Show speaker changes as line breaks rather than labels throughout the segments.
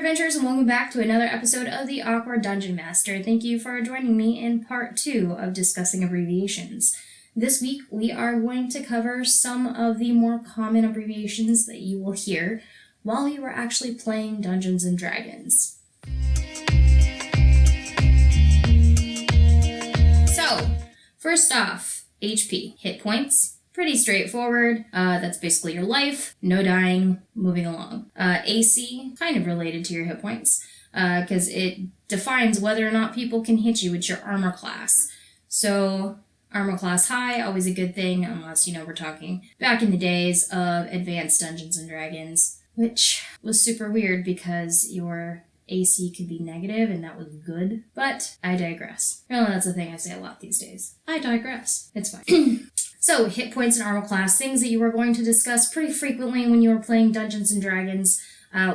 adventurers, and welcome back to another episode of the Awkward Dungeon Master. Thank you for joining me in part 2 of discussing abbreviations. This week we are going to cover some of the more common abbreviations that you will hear while you are actually playing Dungeons & Dragons. So, first off, HP, hit points. Pretty straightforward. That's basically your life, no dying, moving along. AC, kind of related to your hit points, because it defines whether or not people can hit you. It's your armor class. So, armor class high, always a good thing, unless, we're talking back in the days of advanced Dungeons & Dragons, which was super weird because your AC could be negative, and that was good. But I digress. Really, that's a thing I say a lot these days. I digress. It's fine. So, hit points and armor class, things that you are going to discuss pretty frequently when you are playing Dungeons & Dragons.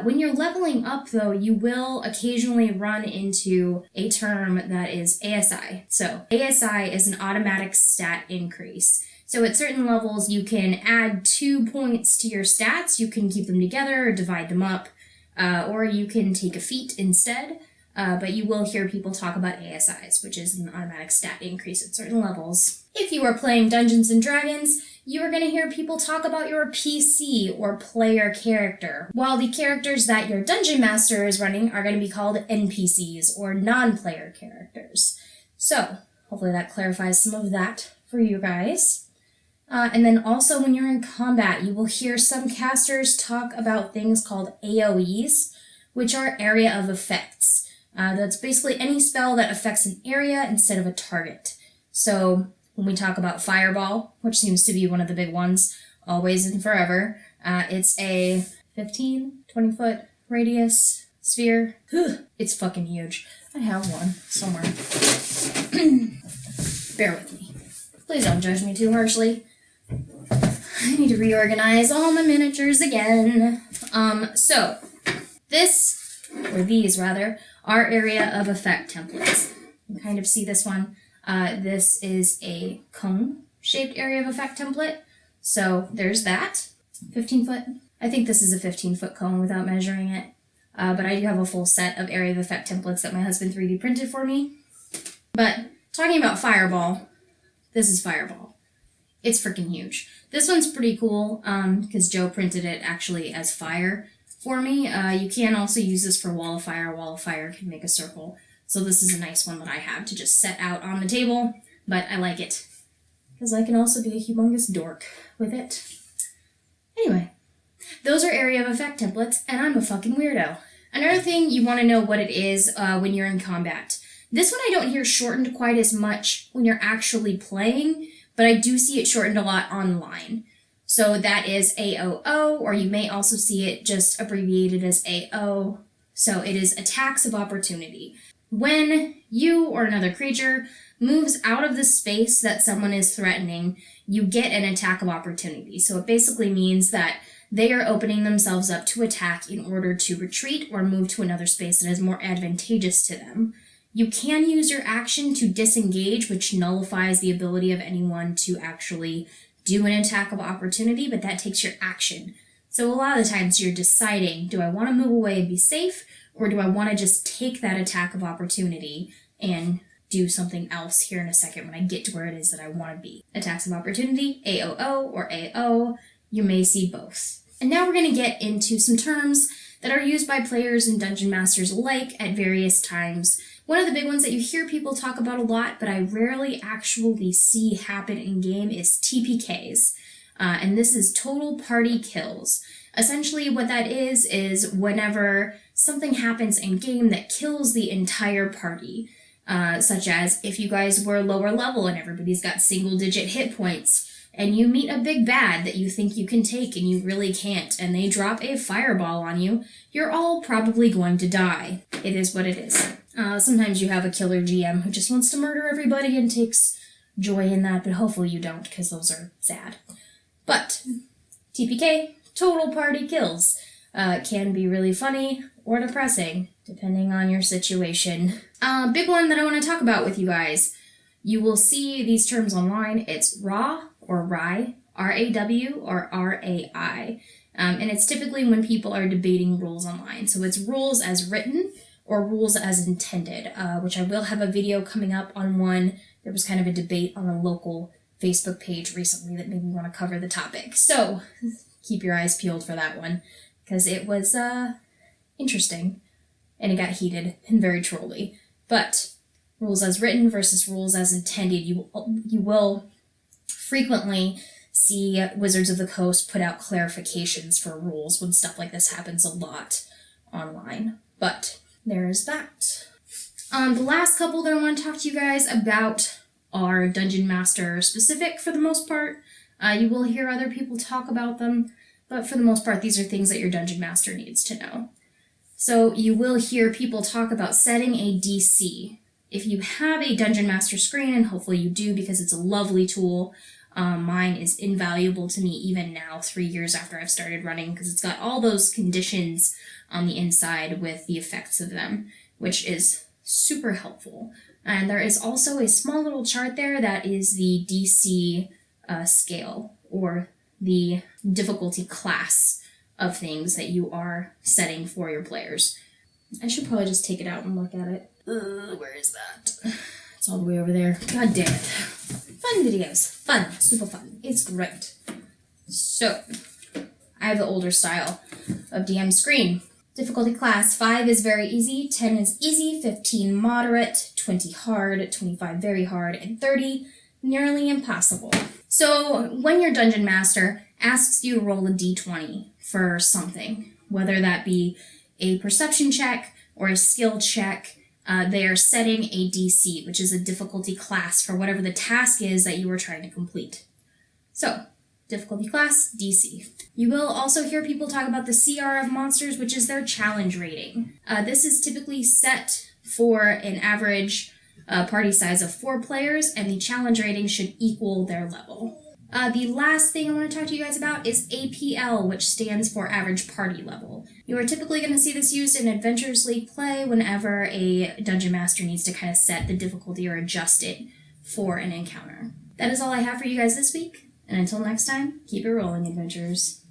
When you're leveling up, though, you will occasionally run into a term that is ASI. So, ASI is an automatic stat increase. So, at certain levels, you can add 2 points to your stats. You can keep them together or divide them up, or you can take a feat instead. But you will hear people talk about ASIs, which is an automatic stat increase at certain levels. If you are playing Dungeons & Dragons, you are going to hear people talk about your PC or player character, while the characters that your Dungeon Master is running are going to be called NPCs or non-player characters. So, hopefully that clarifies some of that for you guys. And then also when you're in combat, you will hear some casters talk about things called AoEs, which are area of effects. That's basically any spell that affects an area instead of a target. So when we talk about Fireball, which seems to be one of the big ones, always and forever, it's a 15, 20-foot radius sphere. It's fucking huge. I have one somewhere. Bear with me. Please don't judge me too harshly. I need to reorganize all my miniatures again. So these are area of effect templates. You can kind of see this one. This is a cone-shaped area of effect template. So there's that. 15 foot. I think this is a 15-foot cone without measuring it. But I do have a full set of area of effect templates that my husband 3D printed for me. But talking about Fireball, this is Fireball. It's freaking huge. This one's pretty cool because Joe printed it actually as fire for me. You can also use this for Wall of Fire. Wall of Fire can make a circle. So this is a nice one that I have to just set out on the table. But I like it because I can also be a humongous dork with it. Anyway, those are area of effect templates, and I'm a fucking weirdo. Another thing, you want to know what it is when you're in combat. This one I don't hear shortened quite as much when you're actually playing, but I do see it shortened a lot online. So that is AOO, or you may also see it just abbreviated as AO. So it is attacks of opportunity. When you or another creature moves out of the space that someone is threatening, you get an attack of opportunity. So it basically means that they are opening themselves up to attack in order to retreat or move to another space that is more advantageous to them. You can use your action to disengage, which nullifies the ability of anyone to actually do an attack of opportunity, but that takes your action. So a lot of the times you're deciding, do I want to move away and be safe, or do I want to just take that attack of opportunity and do something else here in a second when I get to where it is that I want to be? Attacks of opportunity, AOO or AO, you may see both. And now we're going to get into some terms that are used by players and dungeon masters alike at various times. One of the big ones that you hear people talk about a lot, but I rarely actually see happen in game, is TPKs. And this is total party kills. Essentially what that is whenever something happens in game that kills the entire party. Such as if you guys were lower level and everybody's got single-digit hit points, and you meet a big bad that you think you can take and you really can't, and they drop a fireball on you, you're all probably going to die. It is what it is. Sometimes you have a killer GM who just wants to murder everybody and takes joy in that, but hopefully you don't, because those are sad. But TPK, total party kills, can be really funny or depressing, depending on your situation. Big one that I want to talk about with you guys. You will see these terms online. It's RAW or RAI, R-A-W or R-A-I. And it's typically when people are debating rules online. So it's rules as written or rules as intended, which I will have a video coming up on one. There was kind of a debate on a local Facebook page recently that made me want to cover the topic. So keep your eyes peeled for that one, because it was interesting and it got heated and very trolly. But rules as written versus rules as intended, you will frequently see Wizards of the Coast put out clarifications for rules when stuff like this happens a lot online. But there's that. The last couple that I want to talk to you guys about are Dungeon Master specific for the most part. You will hear other people talk about them, but for the most part, these are things that your Dungeon Master needs to know. So you will hear people talk about setting a DC. If you have a Dungeon Master screen, and hopefully you do because it's a lovely tool, mine is invaluable to me even now, 3 years after I've started running, because it's got all those conditions on the inside with the effects of them, which is super helpful. And there is also a small little chart there that is the DC scale, or the difficulty class of things that you are setting for your players. I should probably just take it out and look at it. Where is that? It's all the way over there. God damn it. Fun videos. Fun. Super fun. It's great. So, I have the older style of DM screen. Difficulty class, 5 is very easy, 10 is easy, 15 moderate, 20 hard, 25 very hard, and 30 nearly impossible. So when your Dungeon Master asks you to roll a d20 for something, whether that be a perception check or a skill check, they are setting a DC, which is a difficulty class for whatever the task is that you are trying to complete. So, difficulty class, DC. You will also hear people talk about the CR of monsters, which is their challenge rating. This is typically set for an average party size of 4 players, and the challenge rating should equal their level. The last thing I want to talk to you guys about is APL, which stands for average party level. You are typically going to see this used in Adventures League play whenever a Dungeon Master needs to kind of set the difficulty or adjust it for an encounter. That is all I have for you guys this week. And until next time, keep it rolling, adventurers.